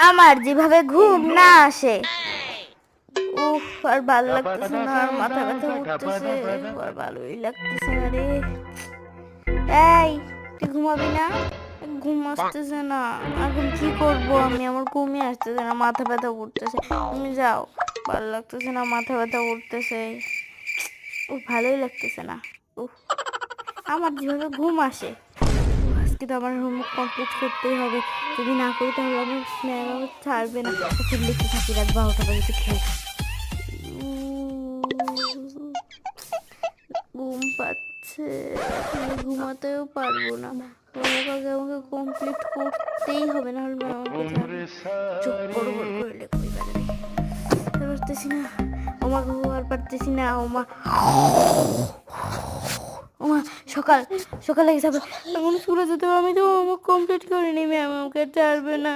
আমার যেভাবে ঘুম না আসে, উফ আর ভালো লাগতেছে না, আর মাথা ব্যথা উঠতেছে, আর ভালোই লাগতেছে না রে। এই তুই ঘুমাবি না? ঘুম আসতেছে না, এখন কি করব আমি? আমার ঘুমই আসতেছে না, মাথা ব্যথা উঠতেছে। তুমি যাও, ভালো লাগতেছে না, মাথা ব্যথা উঠতেছে। ও ভালোই লাগতেছে না। উফ, আমার যেভাবে ঘুম আসে, আজকে তো আমার হোমওয়ার্ক কমপ্লিট করতেই হবে। যদি না করি তাহলে আমার ম্যাম আমার ছাড়বে না। এখন লিখতে থাকি, রাত 12টা বাজে খেয়ে। ঘুম পাচ্ছে, আমি ঘুমাতেও পারবো না। হোমওয়ার্ক আগে আমাকে কমপ্লিট করতেই হবে, না হলে ম্যাম আমাকে ছাড়বে। চুপ করে করে লিখতে পারবে, পারতেছি না। ওমা গো, আর পারতেছি না। ওমা ওমা, সকাল সকাল হয়ে যাবে, এখন স্কুলে যেতে হবে। আমি তো হোমওয়ার্ক কমপ্লিট করিনি, ম্যাম আমাকে ছাড়বে না।